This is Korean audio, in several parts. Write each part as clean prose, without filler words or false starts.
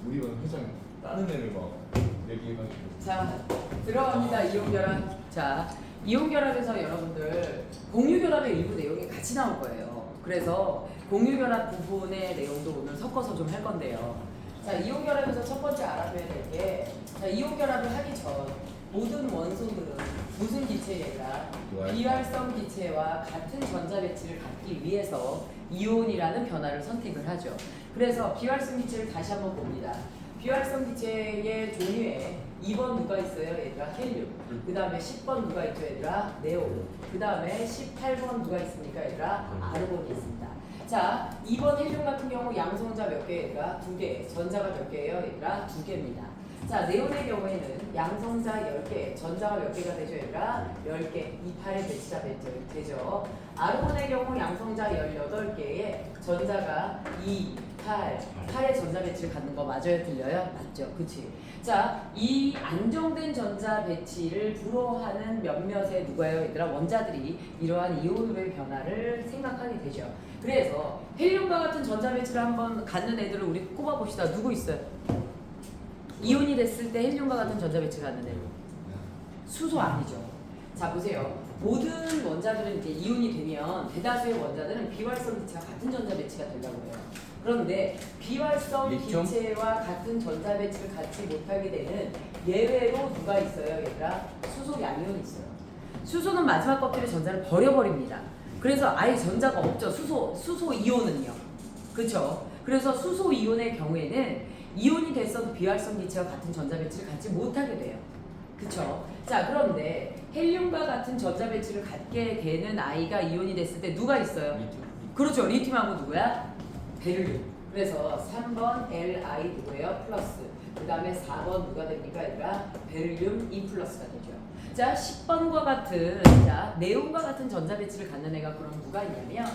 우리 반 회장 다른 애를 막 얘기해가지고. 자, 들어갑니다. 이온결합. 자, 이온결합에서 여러분들 공유결합의 일부 내용이 같이 나올 거예요. 그래서 공유결합 부분의 내용도 오늘 섞어서 좀 할 건데요. 자, 이온결합에서 첫 번째 알아둬야 될 게, 자, 이온결합을 하기 전 모든 원소들은 무슨 기체가 비활성 기체와 같은 전자 배치를 갖기 위해서 이온이라는 변화를 선택을 하죠. 그래서 비활성 기체를 다시 한번 봅니다. 비활성 기체의 종류에 2번 누가 있어요? 얘들아 헬륨. 그 다음에 10번 누가 있죠? 얘들아 네온. 그 다음에 18번 누가 있습니까? 얘들아 아르곤이 있습니다. 자, 2번 헬륨 같은 경우 양성자 몇 개? 얘들아 2개. 전자가 몇 개예요? 얘들아 2개입니다. 자, 네온의 경우에는 양성자 10개, 전자가 몇 개가 되죠? 얘들아 10개. 2팔의 배치자 되죠. 아르곤의 경우 양성자 18개에 전자가 2, 8의 전자 배치를 갖는 거 맞아요? 틀려요? 맞죠? 그치? 자, 이 안정된 전자 배치를 불허하는 몇몇의 누가요? 얘들아 원자들이 이러한 이온의 변화를 생각하게 되죠. 그래서 헬륨과 같은 전자 배치를 한번 갖는 애들을 우리 꼽아봅시다. 누구 있어요? 이온이 됐을 때 헬륨과 같은 전자 배치 갖는 애. 수소 아니죠. 자, 보세요. 모든 원자들은 이제 이온이 되면 대다수의 원자들은 비활성 기체와 같은 전자 배치가 된다고 해요. 그런데 비활성 기체와 같은 전자 배치를 갖지 못하게 되는 예외로 누가 있어요, 얘들아? 수소 양이온이 있어요. 수소는 마지막 껍질에 전자를 버려버립니다. 그래서 아예 전자가 없죠. 수소 이온은요. 그렇죠? 그래서 수소 이온의 경우에는 이온이 됐어도 비활성 기체와 같은 전자 배치를 갖지 못하게 돼요. 그쵸? 자, 그런데 헬륨과 같은 전자 배치를 갖게 되는 아이가 이온이 됐을 때 누가 있어요? 그렇죠. 리튬하고 누구야? 베릴륨. 그래서 3번 Li 누구예요? 플러스. 그 다음에 4번 누가 됩니까? 얘들아 베릴륨 2 플러스가 되죠. 자, 10번과 같은 자 네온과 같은 전자 배치를 갖는 애가 그럼 누가 있냐면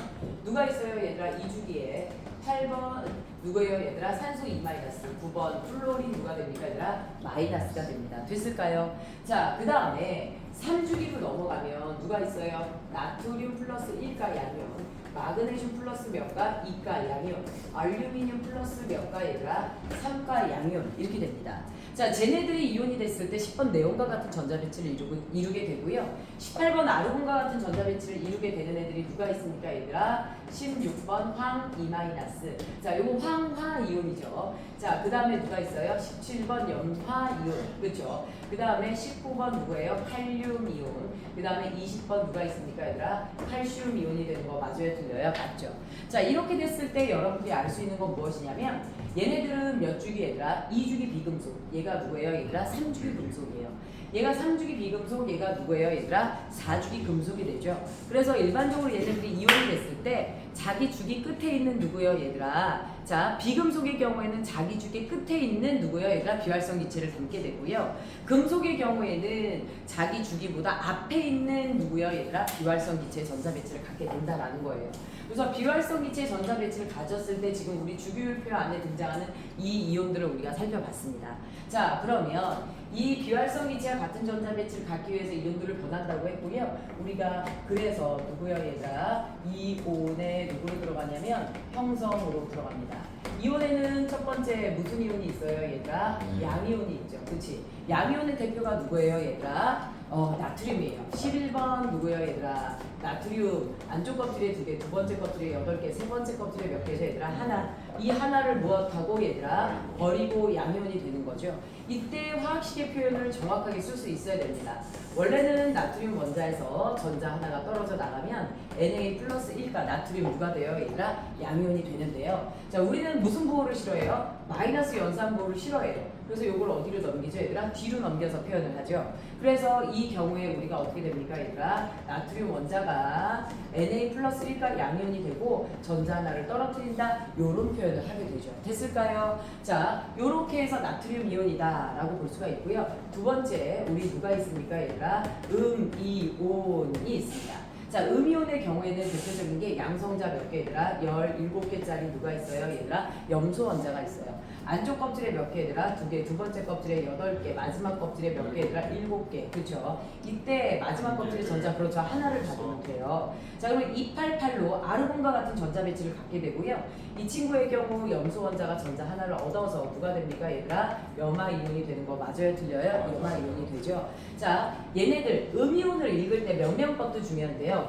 누가 있어요? 얘들아 2주기에 8번 누구예요? 얘들아 산소 2 마이너스. 9번 플로린 누가 됩니까? 얘들아 마이너스가 됩니다. 됐을까요? 자, 그 다음에 3주기로 넘어가면 누가 있어요? 나트륨 플러스 1가 양이온, 마그네슘 플러스 몇 가? 2가 양이온, 알루미늄 플러스 몇 가? 얘들아 3가 양이온 이렇게 됩니다. 자, 쟤네들이 이온이 됐을 때 10번 네온과 같은 전자 배치를 이루게 되고요. 18번 아르곤과 같은 전자 배치를 이루게 되는 애들이 누가 있습니까? 얘들아 16번 황 2-. 자, 요거 황화 이온이죠. 자, 그 다음에 누가 있어요? 17번 염화 이온. 그렇죠? 그 다음에 19번 누구예요? 칼륨 이온. 그 다음에 20번 누가 있습니까? 얘들아 칼슘 이온이 되는 거 맞아요? 틀려요? 맞죠? 자, 이렇게 됐을 때 여러분들이 알 수 있는 건 무엇이냐면 얘네들은 몇 주기 얘들아? 2주기 비금속. 얘가 누구예요? 얘들아 3주기 금속이에요. 얘가 3주기 비금속, 얘가 누구예요? 얘들아 4주기 금속이 되죠. 그래서 일반적으로 얘네들이 이온이 됐을 때 자기 주기 끝에 있는 누구예요? 얘들아 자, 비금속의 경우에는 자기 주기 끝에 있는 누구예요? 얘들아 비활성 기체를 담게 되고요. 금속의 경우에는 자기 주기보다 앞에 있는 누구예요? 얘들아 비활성 기체 전자 배치를 갖게 된다라는 거예요. 그래서 비활성 기체 전자 배치를 가졌을 때 지금 우리 주기율표 안에 등장하는 이 이온들을 우리가 살펴봤습니다. 자, 그러면 이 비활성 기체와 같은 전자 배치를 갖기 위해서 이온들을 변한다고 했고요. 우리가 그래서 누구야 얘들아 이온에 누구로 들어가냐면 형성으로 들어갑니다. 이온에는 첫 번째 무슨 이온이 있어요 얘들아? 양이온이 있죠. 그치? 양이온의 대표가 누구예요 얘들아? 나트륨이에요. 11번 누구예요 얘들아? 나트륨 안쪽 껍질에 2개, 두 번째 껍질에 8개, 세 번째 껍질에 몇 개죠 얘들아? 하나. 이 하나를 무엇하고 얘들아? 버리고 양이온이 되는 거죠. 이때 화학식의 표현을 정확하게 쓸 수 있어야 됩니다. 원래는 나트륨 원자에서 전자 하나가 떨어져 나가면 Na 플러스 1가 나트륨 누가 돼요? 얘들아 양이온이 되는데요. 자, 우리는 무슨 보호를 싫어해요? 마이너스 연산 보호를 싫어해요. 그래서 이걸 어디로 넘기죠? 얘들아 뒤로 넘겨서 표현을 하죠. 그래서 이 경우에 우리가 어떻게 됩니까? 얘들아 나트륨 원자가 Na 플러스 1가 양이온이 되고 전자 하나를 떨어뜨린다. 요런 표현을 하게 되죠. 됐을까요? 자, 요렇게 해서 나트륨 이온이다 라고 볼 수가 있고요. 두 번째 우리 누가 있습니까? 얘들아 이온이 있습니다. 자, 음이온의 경우에는 대표적인 게 양성자 몇 개 얘들아? 17개짜리 누가 있어요? 얘들아? 염소 원자가 있어요. 안쪽 껍질에 몇 개 얘들아? 2개. 두 번째 껍질에 8개. 마지막 껍질에 몇 개 얘들아? 7개. 그렇죠? 이때 마지막 껍질의 전자 그렇죠. 하나를 가지면 돼요. 자, 그러면 288로 아르곤과 같은 전자 배치를 갖게 되고요. 이 친구의 경우 염소 원자가 전자 하나를 얻어서 누가 됩니까? 얘들아? 염화 이온이 되는 거 맞아요? 틀려요? 염화 이온이 되죠. 자, 얘네들 음이온을 읽을 때 명명법도 중요한데요.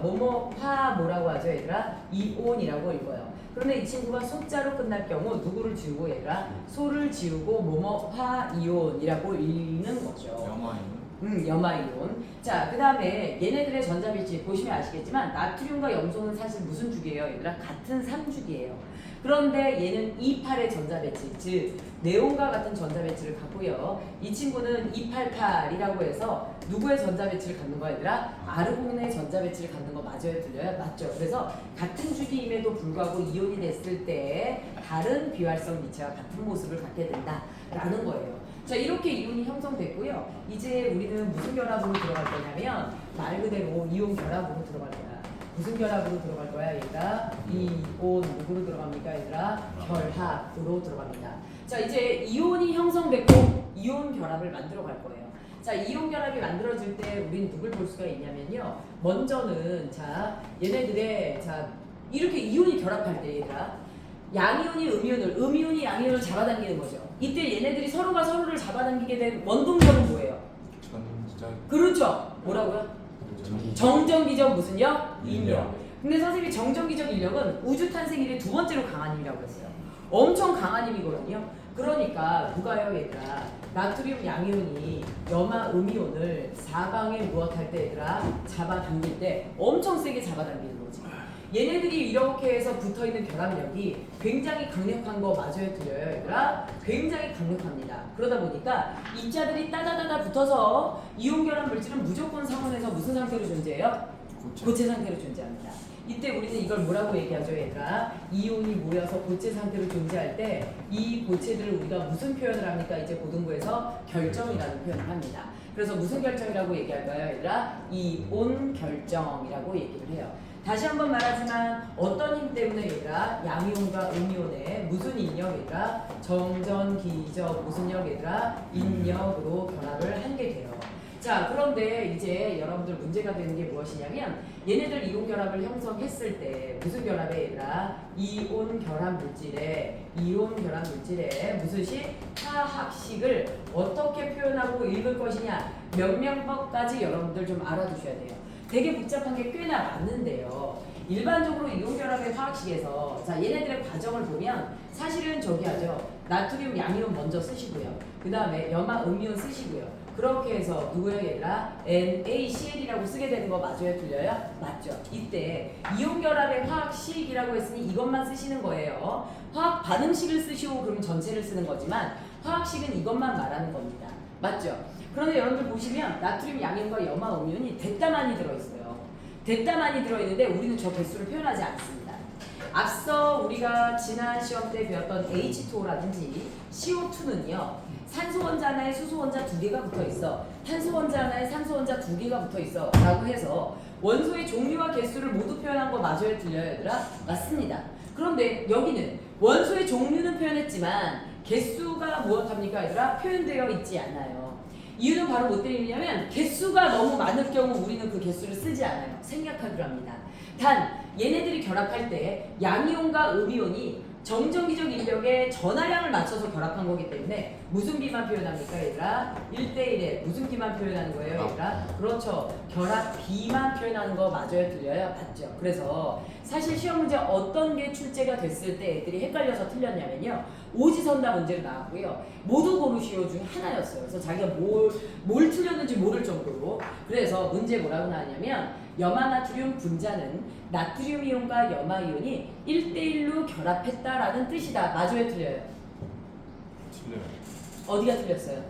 화 뭐라고 하죠? 얘들아? 이온이라고 읽어요. 그런데 이 친구가 소자로 끝날 경우 누구를 지우고 얘들아? 소를 지우고 화 이온이라고 읽는 거죠. 염화이온. 염화이온. 자, 그 다음에 얘네들의 전자 배치 보시면 아시겠지만 나트륨과 염소는 사실 무슨 주기예요? 얘들아? 같은 삼주기예요. 그런데 얘는 28의 전자 배치, 즉 네온과 같은 전자 배치를 갖고요. 이 친구는 288이라고 해서 누구의 전자 배치를 갖는 거야, 얘들아? 아르곤의 전자 배치를 갖는 거 맞아요, 틀려요? 맞죠. 그래서 같은 주기임에도 불구하고 이온이 됐을 때 다른 비활성 기체와 같은 모습을 갖게 된다라는 거예요. 자, 이렇게 이온이 형성됐고요. 이제 우리는 무슨 결합으로 들어갈 거냐면 말 그대로 이온 결합으로 들어갈 거야. 무슨 결합으로 들어갈 거야, 얘들아? 이온 누구로 들어갑니까, 얘들아? 결합으로 들어갑니다. 자, 이제 이온이 형성됐고 이온 결합을 만들어 갈 거예요. 자, 이온 결합이 만들어질 때 우린 누굴 볼 수가 있냐면요. 먼저는 자, 얘네들의 자, 이렇게 이온이 결합할 때 얘들아 양이온이 음이온이 양이온을 잡아당기는 거죠. 이때 얘네들이 서로가 서로를 잡아당기게 된 원동력은 뭐예요? 그렇죠. 뭐라고요? 정전기적 무슨력? 인력. 근데 선생님이 정전기적 인력은 우주 탄생 이래 두 번째로 강한 힘이라고 했어요. 엄청 강한 힘이거든요. 그러니까 누가요, 얘들아? 나트륨 양이온이 염화 음이온을 사방에 무엇할 때 얘들아? 잡아당길 때 엄청 세게 잡아당기는 거지. 얘네들이 이렇게 해서 붙어있는 결합력이 굉장히 강력한 거 맞아요, 틀려요, 얘들아? 굉장히 강력합니다. 그러다 보니까 입자들이 따다다다 붙어서 이온 결합 물질은 무조건 상온에서 무슨 상태로 존재해요? 고체 상태로 존재합니다. 이때 우리는 이걸 뭐라고 얘기하죠, 얘들아? 이온이 모여서 고체 상태로 존재할 때 이 고체들을 우리가 무슨 표현을 합니까? 이제 고등부에서 결정이라는 표현을 합니다. 그래서 무슨 결정이라고 얘기할까요, 얘들아? 이온 결정이라고 얘기를 해요. 다시 한번 말하지만 어떤 힘 때문에 얘들아? 양이온과 음이온의 무슨 인력 얘들아? 정전기적 무슨 력 얘들아? 인력으로 결합을 하게 돼요. 자, 그런데 이제 여러분들 문제가 되는 게 무엇이냐면 얘네들 이온 결합을 형성했을 때 무슨 결합에 얘들아? 이온 결합 물질에 무슨 식? 화학식을 어떻게 표현하고 읽을 것이냐? 명명법까지 여러분들 좀 알아두셔야 돼요. 되게 복잡한 게 꽤나 많은데요. 일반적으로 이온 결합의 화학식에서 자, 얘네들의 과정을 보면 사실은 저기 하죠. 나트륨 양이온 먼저 쓰시고요. 그 다음에 염화 음이온 쓰시고요. 그렇게 해서 누구예요, 얘들아? NaCl이라고 쓰게 되는 거 맞아요, 틀려요? 맞죠. 이때 이온 결합의 화학식이라고 했으니 이것만 쓰시는 거예요. 화학 반응식을 쓰시고 그러면 전체를 쓰는 거지만 화학식은 이것만 말하는 겁니다. 맞죠? 그런데 여러분들 보시면 나트륨 양이온과 염화 음이온이 대따만이 들어있어요. 대따만이 들어있는데 우리는 저 개수를 표현하지 않습니다. 앞서 우리가 지난 시험 때 배웠던 H2O라든지 CO2는요. 산소 원자 하나에 수소 원자 2개가 붙어 있어. 탄소 원자 하나에 산소 원자 2개가 붙어 있어. 라고 해서 원소의 종류와 개수를 모두 표현한 거 맞아요, 틀려요, 얘들아? 맞습니다. 그런데 여기는 원소의 종류는 표현했지만 개수가 무엇합니까, 얘들아? 표현되어 있지 않아요. 이유는 바로 뭐 때문이냐면 개수가 너무 많을 경우 우리는 그 개수를 쓰지 않아요. 생략하기로 합니다. 단 얘네들이 결합할 때 양이온과 음이온이 정전기적 인력의 전하량을 맞춰서 결합한 거기 때문에 무슨 비만 표현합니까, 얘들아? 1대1에 무슨 비만 표현하는 거예요, 얘들아? 그렇죠. 결합 비만 표현하는 거 맞아요, 틀려요? 맞죠. 그래서 사실 시험 문제 어떤 게 출제가 됐을 때 애들이 헷갈려서 틀렸냐면요. 오지선다 문제로 나왔고요. 모두 고르시오 중 하나였어요. 그래서 자기가 뭘 틀렸는지 모를 정도로. 그래서 문제 뭐라고 나왔냐면 염화나트륨 분자는 나트륨 이온과 염화 이온이 1대1로 결합했다라는 뜻이다. 맞아요, 틀려요? 틀려요. 어디가 틀렸어요?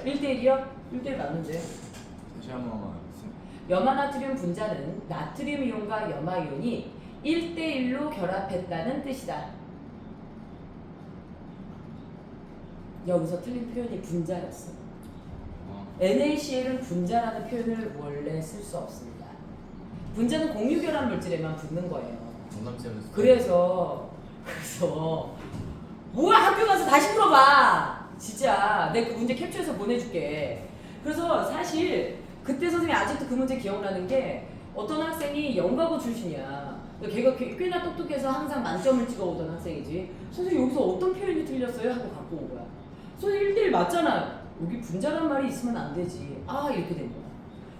1대1이요? 1대1 맞는데. 다시 한 번만 하겠습니다. 염화나트륨 분자는 나트륨 이온과 염화 이온이 1대1로 결합했다는 뜻이다. 여기서 틀린 표현이 분자였어. NaCl은 분자라는 표현을 원래 쓸 수 없습니다. 분자는 공유결합 물질에만 붙는 거예요. 정남쌤은 그래서 뭐야 학교 가서 다시 물어봐. 진짜 내가 그 문제 캡처해서 보내줄게. 그래서 사실 그때 선생님이 아직도 그 문제 기억나는 게 어떤 학생이 영가고 출신이야. 걔가 꽤나 똑똑해서 항상 만점을 찍어오던 학생이지. 선생님 여기서 어떤 표현이 틀렸어요? 하고 갖고 온 거야. 선생님 1대1 맞잖아. 여기 분자란 말이 있으면 안 되지. 아 이렇게 된 거야.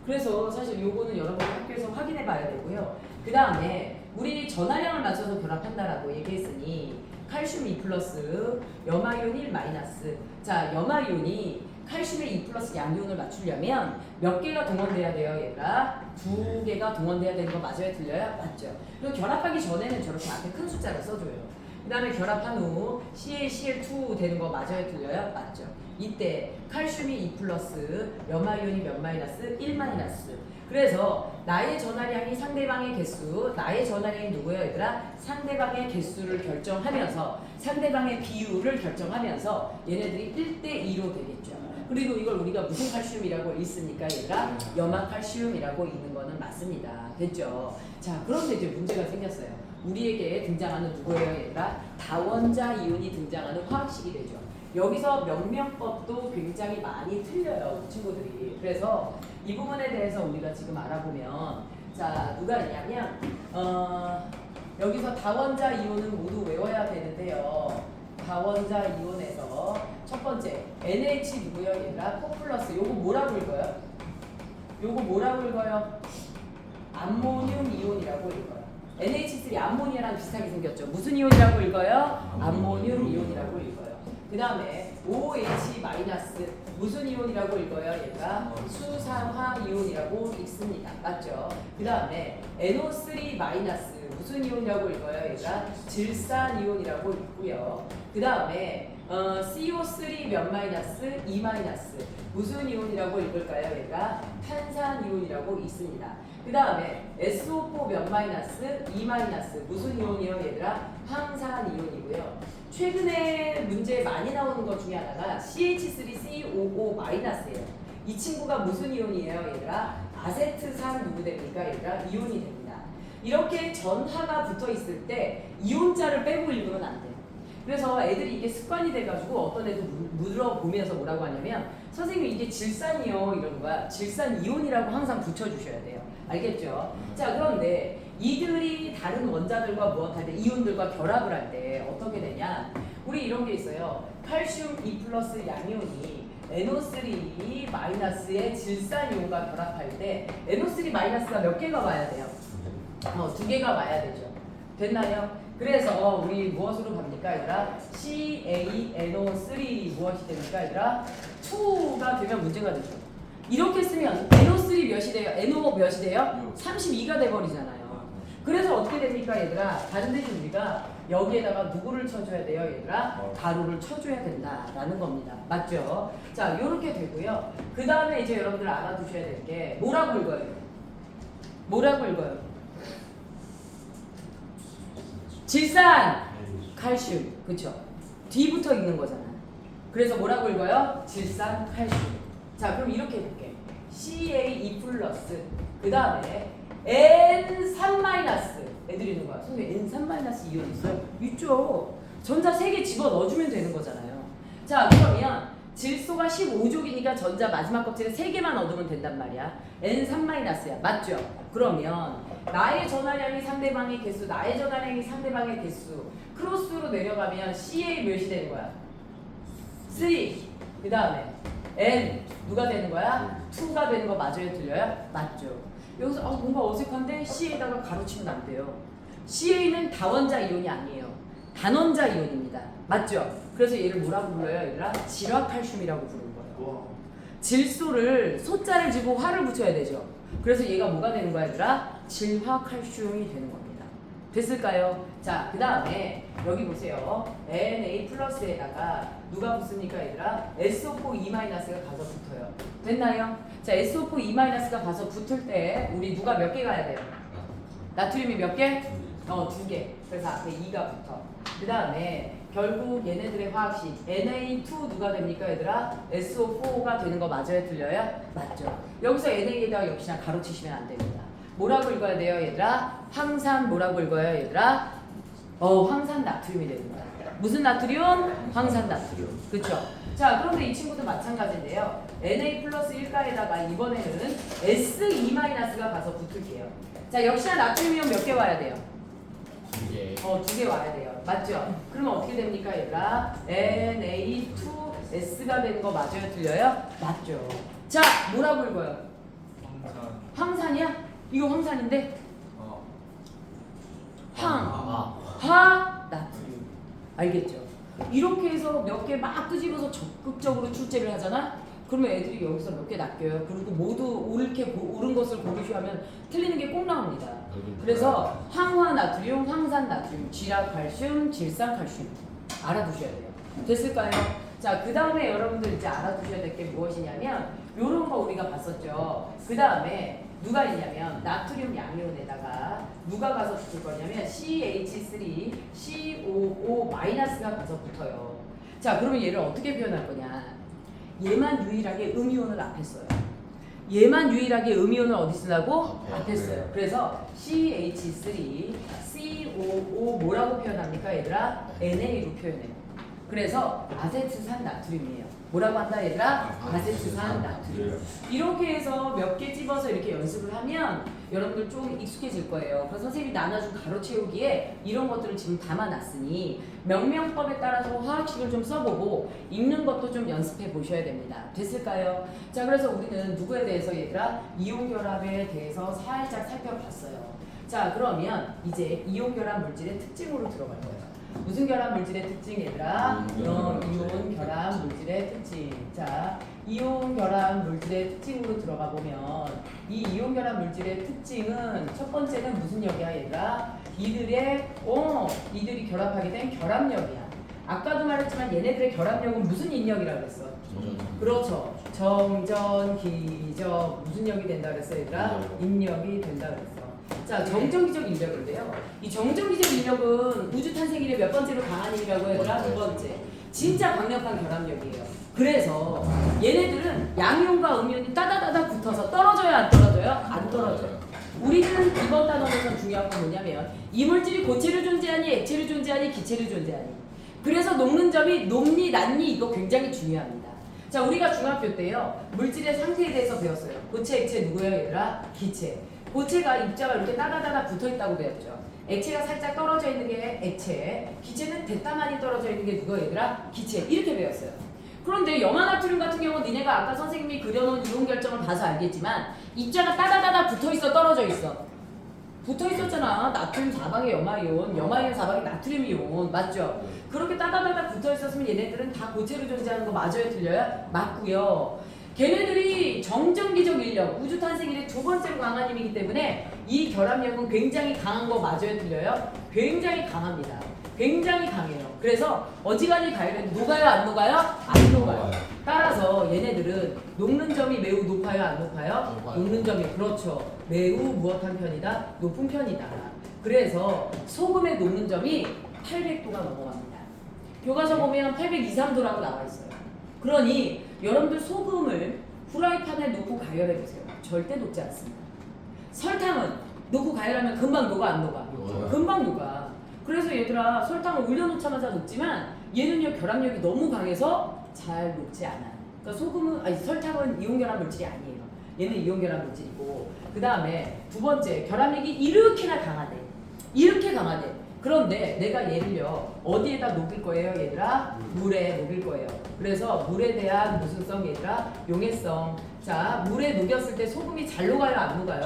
그래서 사실 요거는 여러분들 학교에서 확인해 봐야 되고요. 그 다음에 우리 전하량을 맞춰서 결합한다라고 얘기했으니 칼슘 2 플러스 염화이온 1 마이너스. 자 염화이온이 칼슘의 2 플러스 양이온을 맞추려면 몇 개가 동원돼야 돼요 얘들아? 2개가 동원돼야 되는 거 맞아요 틀려요? 맞죠. 그리고 결합하기 전에는 저렇게 앞에 큰 숫자를 써줘요. 그 다음에 결합한 후 CaCl2 되는 거 맞아요 틀려요? 맞죠. 이때 칼슘이 2 플러스 염화이온이 몇 마이너스? 1 마이너스. 그래서 나의 전하량이 상대방의 개수, 나의 전하량이 누구예요 얘들아? 상대방의 개수를 결정하면서 상대방의 비율을 결정하면서 얘네들이 1대2로 되겠죠. 그리고 이걸 우리가 무슨 칼슘이라고 읽습니까 얘들아? 염화칼슘이라고 읽는 거는 맞습니다. 됐죠? 자 그런데 이제 문제가 생겼어요. 우리에게 등장하는 누구예요 얘들아? 다원자 이온이 등장하는 화학식이 되죠. 여기서 명명법도 굉장히 많이 틀려요 친구들이. 그래서 이 부분에 대해서 우리가 지금 알아보면 자 누가 있냐면 여기서 다원자 이온은 모두 외워야 되는데요. 다원자 이온에서 첫 번째 NH 누구요 얘들아? 4 플러스. 요거 뭐라고 읽어요? 요거 뭐라고 읽어요? 암모늄 이온이라고 읽어요. NH3 암모니아랑 비슷하게 생겼죠. 무슨 이온이라고 읽어요? 암모늄 이온이라고 읽어요. 그 다음에 OH 마이너스 무슨 이온이라고 읽어요? 얘가 수산화 이온이라고 읽습니다. 맞죠? 그 다음에 NO3 마이너스 무슨 이온이라고 읽어요? 얘가 질산 이온이라고 읽고요. 그 다음에 CO3 몇 마이너스? 2 마이너스 무슨 이온이라고 읽을까요? 얘가 탄산 이온이라고 있습니다. 그 다음에 SO4 몇 마이너스? 2 마이너스 무슨 이온이요 얘들아? 황산 이온이고요. 최근에 문제에 많이 나오는 것 중에 하나가 CH3COO 마이너스예요. 이 친구가 무슨 이온이에요 얘들아? 아세트산 누구 됩니까 얘들아? 이온이 됩니다. 이렇게 전하가 붙어 있을 때 이온자를 빼고 읽으면 안 돼요. 그래서 애들이 이게 습관이 돼가지고 어떤 애도 물어보면서 뭐라고 하냐면 선생님 이게 질산이요 이러는 거야. 질산 이온이라고 항상 붙여주셔야 돼요. 알겠죠? 자 그런데 이들이 다른 원자들과 무엇할 때 이온들과 결합을 할 때 어떻게 되냐? 우리 이런 게 있어요. 칼슘 2 플러스 양이온이 NO3 마이너스의 질산 이온과 결합할 때 NO3 마이너스가 몇 개가 와야 돼요? 2개가 와야 되죠. 됐나요? 그래서 우리 무엇으로 갑니까 얘들아? CaNO3 무엇이 됩니까 얘들아? 2가 되면 문제가 되죠. 이렇게 쓰면 NO3 몇이 돼요? NO 몇이 돼요? 32가 돼버리잖아요. 그래서 어떻게 됩니까 얘들아? 다른 대신 우리가 여기에다가 누구를 쳐줘야 돼요 얘들아? 가루를 쳐줘야 된다라는 겁니다. 맞죠? 자 요렇게 되고요. 그 다음에 이제 여러분들 알아두셔야 될 게 뭐라고 읽어요? 뭐라고 읽어요? 질산, 칼슘, 그쵸? 뒤부터 읽는 거잖아요. 그래서 뭐라고 읽어요? 질산, 칼슘. 자, 그럼 이렇게 해볼게. CA2 플러스, 그 다음에 N3 마이너스. 애들이 있는 거야. 선생님, N3 마이너스 이온 있어요? 있죠. 전자 3개 집어 넣어주면 되는 거잖아요. 자, 그러면 질소가 15족이니까 전자 마지막 껍질에 3개만 얻으면 된단 말이야. N3 마이너스야. 맞죠? 그러면 나의 전하량이 상대방의 개수, 나의 전하량이 상대방의 개수 크로스로 내려가면 CA 몇이 되는 거야? 3. 그 다음에 N 누가 되는 거야? 2가 되는 거 맞아요? 틀려요? 맞죠. 여기서 뭔가 어색한데 CA에다가 가로치면 안 돼요. CA는 다원자 이온이 아니에요. 단원자 이온입니다. 맞죠? 그래서 얘를 뭐라고 불러요 얘들아? 질화칼슘이라고 부르는 거예요. 질소를 소자를 지고 화를 붙여야 되죠. 그래서 얘가 뭐가 되는 거야 얘들아? 질화칼슘이 되는 겁니다. 됐을까요? 자, 그 다음에 여기 보세요. Na 플러스에다가 누가 붙습니까 얘들아? SO4 2 마이너스가 가서 붙어요. 됐나요? 자, SO4 2 마이너스가 가서 붙을 때 우리 누가 몇 개 가야 돼요? 나트륨이 몇 개? 2개. 그래서 앞에 2가 붙어. 그 다음에 결국 얘네들의 화학식 Na2 누가 됩니까 얘들아? SO4가 되는 거 맞아요 틀려요? 맞죠. 여기서 Na에다가 역시나 가로치시면 안 됩니다. 뭐라고 읽어야 돼요 얘들아? 황산 뭐라고 읽어요 얘들아? 황산 나트륨이 됩니다. 무슨 나트륨? 황산 나트륨. 그쵸? 자 그런데 이 친구도 마찬가지인데요. Na 플러스 1가에다가 이번에는 Se-가 가서 붙을게요. 자 역시나 나트륨이온 몇 개 와야 돼요? 2개. 2개 와야 돼요. 맞죠? 그러면 어떻게 됩니까 얘들아? Na2S가 되는 거 맞아요 틀려요? 맞죠. 자 뭐라고 읽어요? 황산. 황산이야? 이거 황산인데? 아. 화 나트륨. 알겠죠? 이렇게 해서 몇 개 막 끄집어서 적극적으로 출제를 하잖아? 그러면 애들이 여기서 몇 개 낚여요. 그리고 모두 옳은 것을 고르시하면 틀리는 게 꼭 나옵니다. 그래서 황화나트륨, 황산나트륨, 지락칼슘, 질산칼슘 알아두셔야 돼요. 됐을까요? 자, 그 다음에 여러분들 이제 알아두셔야 될 게 무엇이냐면 요런 거 우리가 봤었죠. 그 다음에 누가 있냐면 나트륨 양이온에다가 누가 가서 붙을 거냐면 CH3, COO-가 가서 붙어요. 자, 그러면 얘를 어떻게 표현할 거냐? 얘만 유일하게 음이온을 앞에 써요. 얘만 유일하게 음이온을 어디 쓰라고? 앞에 써요. 그래서 CH3, COO 뭐라고 표현합니까 얘들아? NA로 표현해요. 그래서 아세트산 나트륨이에요. 뭐라고 한다 얘들아? 아세트산 나트륨. 이렇게 해서 몇 개 집어서 이렇게 연습을 하면 여러분들 좀 익숙해질 거예요. 그래서 선생님이 나눠준 가로 채우기에 이런 것들을 지금 담아놨으니 명명법에 따라서 화학식을 좀 써보고 읽는 것도 좀 연습해 보셔야 됩니다. 됐을까요? 자, 그래서 우리는 누구에 대해서 얘들아? 이온결합에 대해서 살짝 살펴봤어요. 자, 그러면 이제 이온결합 물질의 특징으로 들어갈 거예요. 무슨 결합 물질의 특징 얘들아? 이온 결합 물질의 특징. 자, 이온 결합 물질의 특징으로 들어가 보면 이 이온 결합 물질의 특징은 첫 번째는 무슨 역이야 얘들아? 이들이 결합하게 된 결합력이야. 아까도 말했지만 얘네들의 결합력은 무슨 인력이라고 그랬어? 그렇죠. 정전, 기적 무슨 역이 된다 그랬어 얘들아? 인력이 된다 그랬어. 자, 정전기적 인력인데요. 이 정전기적 인력은 우주 탄생 이래 몇 번째로 강한 힘이라고 얘들아? 두 번째. 진짜 강력한 결합력이에요. 그래서 얘네들은 양이온과 음이온이 따다다다 붙어서 떨어져요, 안 떨어져요? 안 떨어져요. 우리는 이번 단원에서 중요한 건 뭐냐면 이물질이 고체로 존재하니 액체로 존재하니 기체로 존재하니. 그래서 녹는 점이 높니 낮니 이거 굉장히 중요합니다. 자, 우리가 중학교 때요 물질의 상태에 대해서 배웠어요. 고체, 액체 누구예요 얘들아? 기체. 고체가 입자가 이렇게 따다다다 붙어있다고 배웠죠. 액체가 살짝 떨어져 있는 게 액체, 기체는 대따만이 떨어져 있는 게 누가 얘들아? 기체. 이렇게 배웠어요. 그런데 염화나트륨 같은 경우는 니네가 아까 선생님이 그려놓은 이온 결정을 봐서 알겠지만 입자가 따다다다 붙어있어 떨어져 있어? 붙어있었잖아. 나트륨 4방에 염화이온, 염화이온 4방에 나트륨이온. 맞죠? 그렇게 따다다다 붙어있었으면 얘네들은 다 고체로 존재하는 거 맞아요 틀려요? 맞고요. 걔네들이 정전기적 인력, 우주 탄생 이래 두 번째로 강한 힘이기 때문에 이 결합력은 굉장히 강한 거 맞아요 틀려요? 굉장히 강합니다. 굉장히 강해요. 그래서 어지간히 가열은 녹아요 안 녹아요? 안 녹아요. 따라서 얘네들은 녹는 점이 매우 높아요 안 높아요? 녹는 점이 그렇죠. 매우 무엇한 편이다? 높은 편이다. 그래서 소금의 녹는 점이 800도가 넘어갑니다. 교과서 보면 823도라고 나와 있어요. 그러니 여러분들 소금을 후라이팬에 놓고 가열해보세요. 절대 녹지 않습니다. 설탕은 놓고 가열하면 금방 녹아 안 녹아? 금방 녹아. 그래서 얘들아 설탕을 올려놓자마자 녹지만 얘는요 결합력이 너무 강해서 잘 녹지 않아. 그러니까 설탕은 이온결합 물질이 아니에요. 얘는 이온결합 물질이고 그 다음에 두 번째 결합력이 이렇게나 강하대. 이렇게 강하대. 그런데 내가 얘를요 어디에다 녹일 거예요 얘들아? 물에 녹일 거예요. 그래서 물에 대한 무슨 성 얘들아? 용해성. 자, 물에 녹였을 때 소금이 잘 녹아요 안 녹아요?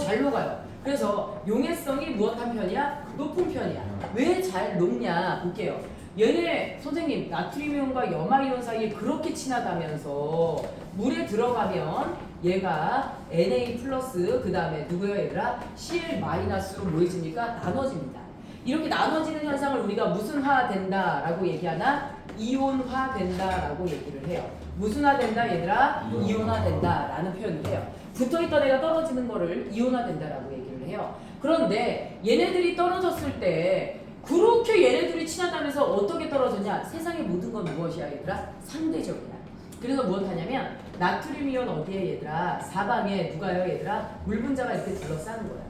잘 녹아요. 그래서 용해성이 무엇한 편이야? 높은 편이야. 왜 잘 녹냐 볼게요. 얘네 선생님 나트륨이온과 염화이온 사이에 그렇게 친하다면서 물에 들어가면 얘가 Na 플러스 그 다음에 누구예요 얘들아? Cl 마이너스로 뭐해집니까? 나눠집니다. 이렇게 나눠지는 현상을 우리가 무슨 화 된다라고 얘기하나? 이온화 된다라고 얘기를 해요. 무슨 화 된다 얘들아? 이온화 된다라는 표현을 해요. 붙어있던 애가 떨어지는 거를 이온화 된다라고 얘기를 해요. 그런데 얘네들이 떨어졌을 때 그렇게 얘네들이 친하다면서 어떻게 떨어졌냐? 세상의 모든 건 무엇이야 얘들아? 상대적이야. 그래서 무엇하냐면 나트륨 이온 어디에 얘들아? 사방에 누가요 얘들아? 물 분자가 이렇게 둘러싸는 거야.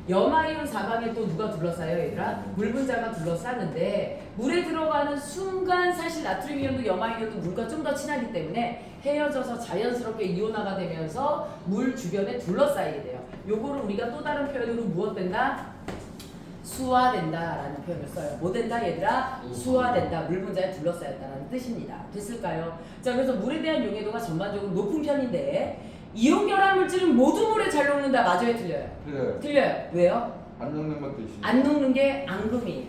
염화이온 사방에 또 누가 둘러싸요 얘들아? 물 분자가 둘러싸는데 물에 들어가는 순간 사실 나트륨 이온도 염화이온도 물과 좀 더 친하기 때문에 헤어져서 자연스럽게 이온화가 되면서 물 주변에 둘러싸이게 돼요. 요거를 우리가 또 다른 표현으로 무엇 된다? 수화된다라는 표현을 써요. 뭐 된다 얘들아? 수화된다. 물 분자에 둘러싸였다라는 뜻입니다. 됐을까요? 자, 그래서 물에 대한 용해도가 전반적으로 높은 편인데 이온 결합 물질은 모두 물에 잘 녹는다. 맞아요, 틀려요? 그래. 틀려요. 왜요? 안 녹는 것도 있어. 안 녹는 게 앙금이에요.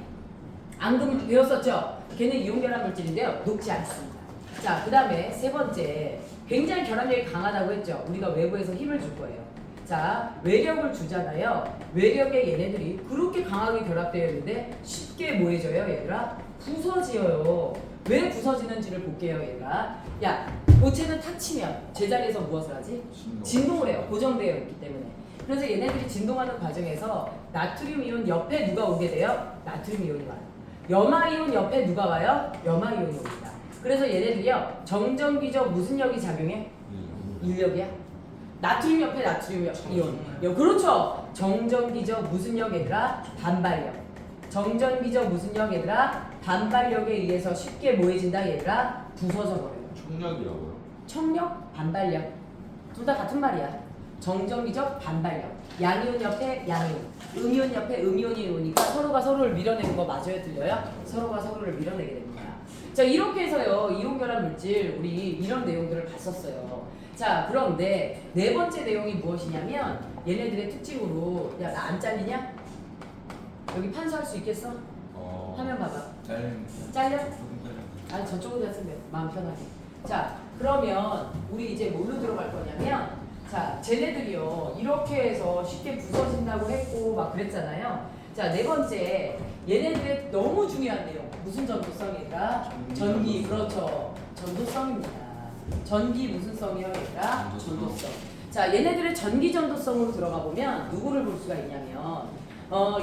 앙금 배웠었죠? 걔는 이온 결합 물질인데요. 녹지 않습니다. 자, 그 다음에 세 번째, 굉장히 결합력이 강하다고 했죠. 우리가 외부에서 힘을 줄 거예요. 자, 외력을 주잖아요. 외력에 얘네들이 그렇게 강하게 결합되어 있는데 쉽게 뭐해져요 얘들아? 부서져요. 왜 부서지는지를 볼게요 얘들아. 야, 고체는 탁 치면 제자리에서 무엇을 하지? 진동을 해요. 고정되어 있기 때문에. 그래서 얘네들이 진동하는 과정에서 나트륨 이온 옆에 누가 오게 돼요? 나트륨 이온이 와요. 염화 이온 옆에 누가 와요? 염화 이온이 옵니다. 그래서 얘네들이요 정전기적 무슨 역이 작용해? 인력이야? 나트륨 옆에 나트륨 이온. 그렇죠. 정전기적 무슨 역 얘들아? 반발력. 정전기적 무슨 역 얘들아? 반발력에 의해서 쉽게 뭐해진다 얘들아? 부서져 버려요. 청력이라고요? 청력, 반발력. 둘 다 같은 말이야. 정전기적 반발력. 양이온 옆에 양이온, 음이온 옆에 음이온이 오니까 서로가 서로를 밀어내는 거 맞아요? 들려요? 서로가 서로를 밀어내게 됩니다. 자, 이렇게 해서요 이온 결합 물질 우리 이런 내용들을 봤었어요. 자, 그런데 네 번째 내용이 무엇이냐면 얘네들의 특징으로, 야, 나 안 잘리냐? 여기 판소할 수 있겠어? 화면 봐봐. 잘려? 아니, 저쪽으로 했으면 마음 편하게. 자, 그러면 우리 이제 뭘로 들어갈 거냐면, 자, 쟤네들이요 이렇게 해서 쉽게 부서진다고 했고 막 그랬잖아요. 자, 네 번째, 얘네들의 너무 중요한 내용. 무슨 전도성이니까? 전기, 그렇죠. 전도성입니다. 전기 무슨 성이요 얘들아? 전도성. 자, 얘네들의 전기 전도성으로 들어가 보면 누구를 볼 수가 있냐면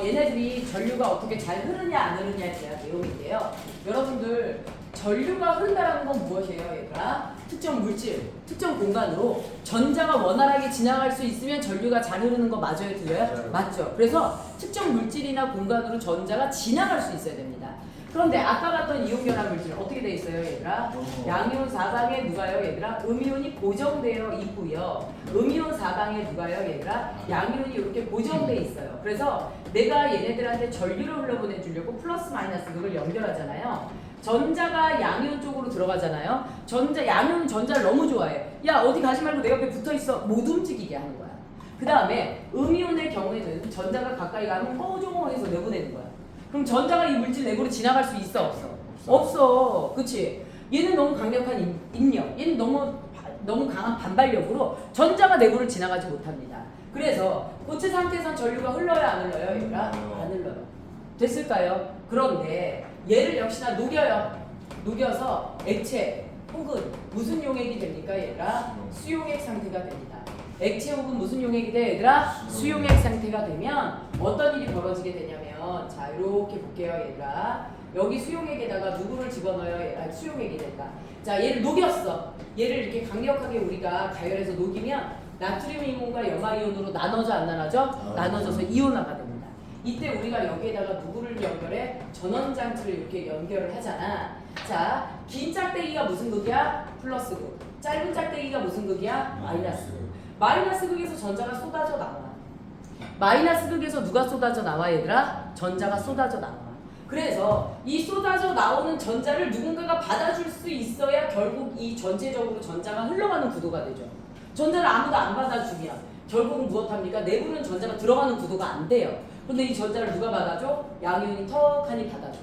얘네들이 전류가 어떻게 잘 흐르냐 안 흐르냐에 대한 내용인데요. 여러분들 전류가 흐른다는 건 무엇이에요 얘들아? 특정 물질, 특정 공간으로 전자가 원활하게 지나갈 수 있으면 전류가 잘 흐르는 거 맞아요? 들려요? 맞죠. 그래서 특정 물질이나 공간으로 전자가 지나갈 수 있어야 됩니다. 그런데 아까 봤던 이온 결합 물질은 어떻게 돼 있어요 얘들아? 양이온 사방에 누가요 얘들아? 음이온이 고정되어 있고요. 음이온 사방에 누가요 얘들아? 양이온이 이렇게 고정돼 있어요. 그래서 내가 얘네들한테 전류를 흘러보내주려고 플러스 마이너스 그걸 연결하잖아요. 전자가 양이온 쪽으로 들어가잖아요. 양이온은 전자를 너무 좋아해. 야, 어디 가지 말고 내 옆에 붙어있어. 못 움직이게 하는 거야. 그 다음에 음이온의 경우에는 전자가 가까이 가면 뽀종해서 내보내는 거야. 그럼 전자가 이 물질 내부로 지나갈 수 있어 없어? 없어. 그치? 얘는 너무 강력한 인력, 얘는 너무 강한 반발력으로 전자가 내부를 지나가지 못합니다. 그래서 고체 상태에선 전류가 흘러요 안 흘러요 얘들아? 안 흘러요. 됐을까요? 그런데 얘를 역시나 녹여요. 녹여서 액체 혹은 무슨 용액이 됩니까 얘들아? 수용액 상태가 됩니다. 액체 혹은 무슨 용액이 돼 얘들아? 수용액 상태가 되면 어떤 일이 벌어지게 되냐면, 자, 이렇게 볼게요 얘들아. 여기 수용액에다가 누구를 집어넣어요 얘들아? 수용액이 된다. 자, 얘를 녹였어. 얘를 이렇게 강력하게 우리가 가열해서 녹이면 나트륨 이온과 염화 이온으로 나눠져 안 나눠져? 나눠져서 이온화가 됩니다. 이때 우리가 여기에다가 누구를 연결해? 전원 장치를 이렇게 연결을 하잖아. 자, 긴 짝대기가 무슨 극이야? 플러스 극. 짧은 짝대기가 무슨 극이야? 마이너스 극. 마이너스 극에서 전자가 쏟아져 나와. 마이너스 극에서 누가 쏟아져 나와 얘들아? 전자가 쏟아져 나와. 그래서 이 쏟아져 나오는 전자를 누군가가 받아줄 수 있어야 결국 이 전체적으로 전자가 흘러가는 구도가 되죠. 전자를 아무도 안 받아주면 결국은 무엇합니까? 내부는 전자가 들어가는 구도가 안 돼요. 근데 이 전자를 누가 받아줘? 양이온이 턱하니 받아줘.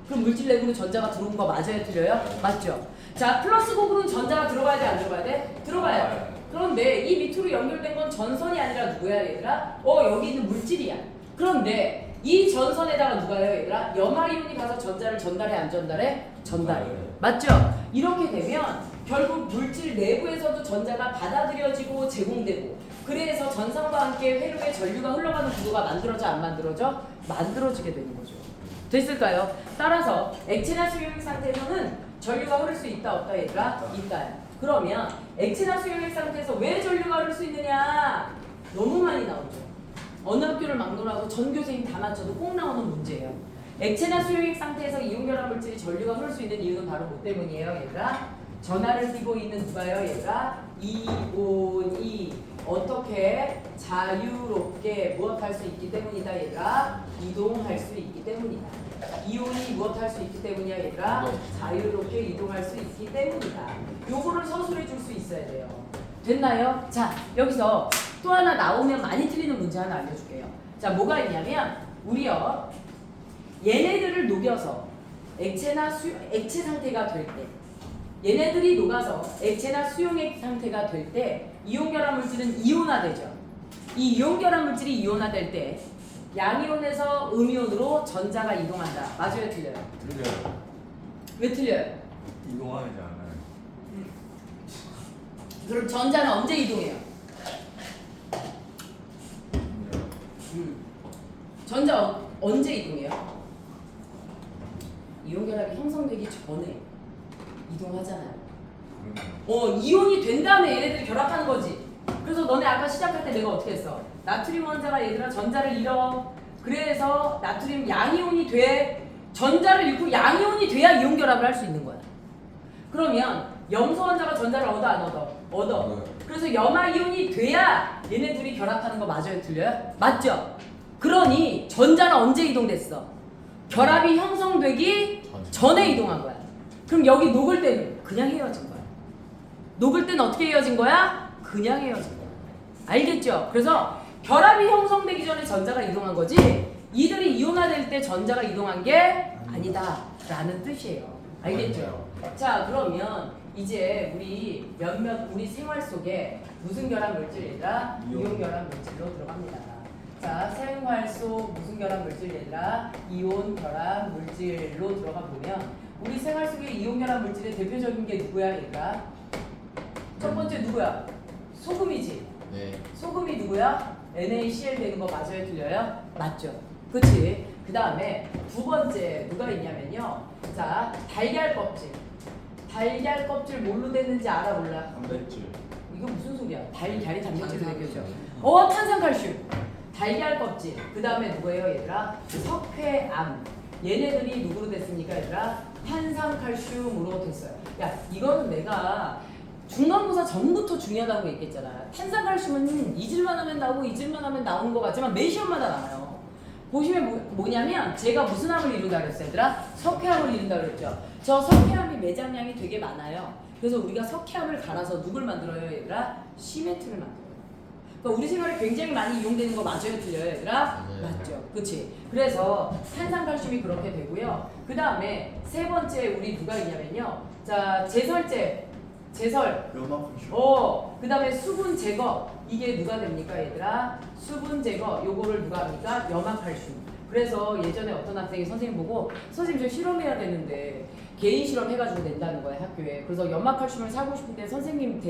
그럼 물질 내부로 전자가 들어온 거 맞아요? 틀려요? 맞죠? 자, 플러스 곡으로는 전자가 들어가야 돼? 안 들어가야 돼? 들어가야 돼. 그런데 이 밑으로 연결된 건 전선이 아니라 누구야 얘들아? 여기 있는 물질이야. 그런데 이 전선에다가 누가요 얘들아? 염화이온이 가서 전자를 전달해 안 전달해? 전달해. 맞죠? 이렇게 되면 결국 물질 내부에서도 전자가 받아들여지고 제공되고, 그래서 전선과 함께 회로에 전류가 흘러가는 구도가 만들어져 안 만들어져? 만들어지게 되는 거죠. 됐을까요? 따라서 액체나 수용액 상태에서는 전류가 흐를 수 있다 없다 얘들아? 있다. 그러면 액체나 수용액 상태에서 왜 전류가 흐를 수 있느냐? 너무 많이 나오죠. 어느 학교를 막론하고 전 교수님 다 맞춰도 꼭 나오는 문제예요. 액체나 수용액 상태에서 이온결합 물질이 전류가 흐를 수 있는 이유는 바로 뭐 때문이에요 얘들아? 전하를 띠고 있는 누가요 얘들아? 이온이 어떻게 자유롭게 무엇할 수 있기 때문이다 얘들아? 이동할 수 있기 때문이다. 이온이 무엇할 수 있기 때문이야 얘들아? 자유롭게 이동할 수 있기 때문이다. 요거를 서술해 줄 수 있어야 돼요. 됐나요? 자, 여기서 또 하나 나오면 많이 틀리는 문제 하나 알려줄게요. 자, 뭐가 있냐면 우리요 얘네들을 녹여서 액체 상태가 될 때, 얘네들이 녹아서 액체나 수용액 상태가 될 때 이온결합 물질은 이온화되죠. 이 이온결합 물질이 이온화될 때 양이온에서 음이온으로 전자가 이동한다. 맞아요, 틀려요? 틀려요. 왜 틀려요? 이동하지 않아요. 그럼 전자는 언제 이동해요? 전자 언제 이동해요? 이온결합이 형성되기 전에 이동하잖아요. 이온이 된 다음에 얘네들이 결합하는 거지. 그래서 너네 아까 시작할 때 내가 어떻게 했어? 나트륨 원자가 얘들아 전자를 잃어. 그래서 나트륨 양이온이 돼. 전자를 잃고 양이온이 돼야 이온 결합을 할 수 있는 거야. 그러면 염소 원자가 전자를 얻어 안 얻어? 얻어. 그래서 염화이온이 돼야 얘네 둘이 결합하는 거 맞아요? 틀려요? 맞죠? 그러니 전자는 언제 이동됐어? 결합이 형성되기 전에 이동한 거야. 그럼 여기 녹을 때는 그냥 헤어진 거야. 녹을 때는 어떻게 헤어진 거야? 그냥 헤어진 거야. 알겠죠? 그래서 결합이 형성되기 전에 전자가 이동한 거지 이들이 이온화될 때 전자가 이동한 게 아니다 라는 뜻이에요. 알겠죠? 자, 그러면 이제 우리 생활 속에 무슨 결합 물질이라 이온 결합 물질로 들어갑니다. 자, 생활 속 무슨 결합 물질 얘들아? 이온 결합 물질로 들어가 보면 우리 생활 속에 이온 결합 물질의 대표적인 게 누구야 얘들아? 첫 번째 누구야? 소금이지. 네. 소금이 누구야? NaCl 되는 거 맞아요? 틀려요? 맞죠? 그치? 그 다음에 두 번째 누가 있냐면요. 자, 달걀 껍질. 달걀 껍질 뭘로 됐는지 알아 몰라? 단백질. 이거 무슨 소리야? 달걀이 단백질로 되겠죠? 탄산칼슘. 달걀 껍질. 그 다음에 누구예요 얘들아? 석회암. 얘네들이 누구로 됐습니까 얘들아? 탄산칼슘으로 됐어요. 야, 이거는 내가 중간고사 전부터 중요하다고 얘기했잖아. 탄산칼슘은 잊을만 하면 나오고 잊을만 하면 나오는 것 같지만 매 시험마다 나와요. 보시면 뭐냐면 제가 무슨 암을 이룬다 그랬어요 얘들아? 석회암을 이룬다 그랬죠. 저 석회암이 매장량이 되게 많아요. 그래서 우리가 석회암을 갈아서 누굴 만들어요 얘들아? 시멘트를 만들어요. 그러니까 우리 생활에 굉장히 많이 이용되는 거 맞아요 틀려요 얘들아? 맞죠. 그치? 그래서 탄산칼슘이 그렇게 되고요. 그 다음에 세 번째 우리 누가 있냐면요. 자, 제설. 그 다음에 수분 제거. 이게 누가 됩니까 얘들아? 수분 제거. 요거를 누가 합니까? 염화칼슘. 그래서 예전에 어떤 학생이 선생님 보고 선생님 저 실험해야 되는데 개인 실험 해가지고 낸다는 거야 학교에. 그래서 염화칼슘을 사고 싶은데 선생님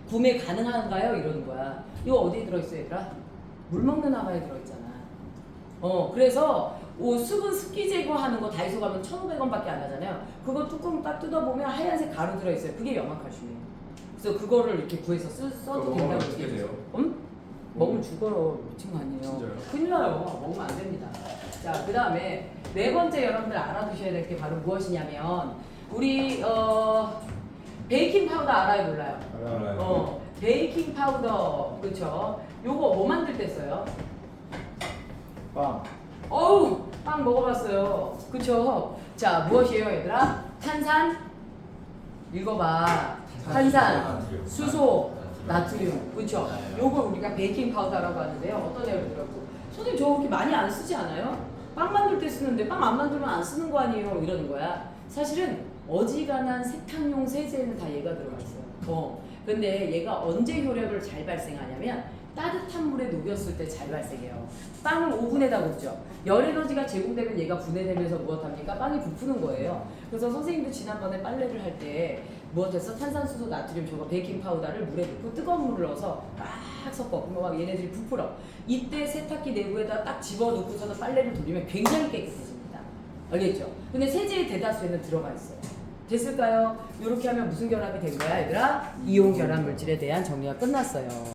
구매 가능한가요? 이러는 거야. 이거 어디에 들어있어 얘들아? 물 먹는 아바에 들어있잖아. 그래서 수분 습기 제거하는 거 다이소 가면 1,500원밖에 안 하잖아요. 그거 뚜껑 딱 뜯어보면 하얀색 가루 들어있어요. 그게 염화칼슘이에요. 그래서 그거를 이렇게 구해서 써도 된다고 어떻게 돼요? 먹으면 죽어요. 미친 거 아니에요. 진짜요? 큰일 나요. 먹으면 안 됩니다. 자, 그 다음에 네 번째 여러분들 알아두셔야 될 게 바로 무엇이냐면 우리 베이킹 파우더 알아요 몰라요? 알아요. 베이킹 파우더 그쵸? 요거 뭐 만들 때 써요? 빵. 빵 먹어봤어요. 그쵸? 자, 무엇이에요 얘들아? 탄산 읽어봐. 탄산, 수소, 나트륨. 그쵸? 요걸 우리가 베이킹 파우더라고 하는데요. 어떤 애를 들었고 선생님 저 그렇게 많이 안 쓰지 않아요? 빵 만들 때 쓰는데 빵 안 만들면 안 쓰는 거 아니에요? 이러는 거야. 사실은 어지간한 세탁용 세제에는 다 얘가 들어가 있어요. 근데 얘가 언제 효력을 잘 발생하냐면 따뜻한 물에 녹였을 때 잘 발생해요. 빵을 오븐에다 굽죠. 열 에너지가 제공되면 얘가 분해되면서 무엇합니까? 빵이 부푸는 거예요. 그래서 선생님도 지난번에 빨래를 할 때 무엇했어? 탄산수소, 나트륨, 저거 베이킹 파우더를 물에 넣고 뜨거운 물을 넣어서 막 섞어. 그러면 막 얘네들이 부풀어. 이때 세탁기 내부에다 딱 집어넣고서는 빨래를 돌리면 굉장히 깨끗해집니다. 알겠죠? 근데 세제의 대다수에는 들어가 있어요. 됐을까요? 이렇게 하면 무슨 결합이 된 거야, 얘들아? 이온 결합 물질에 대한 정리가 끝났어요.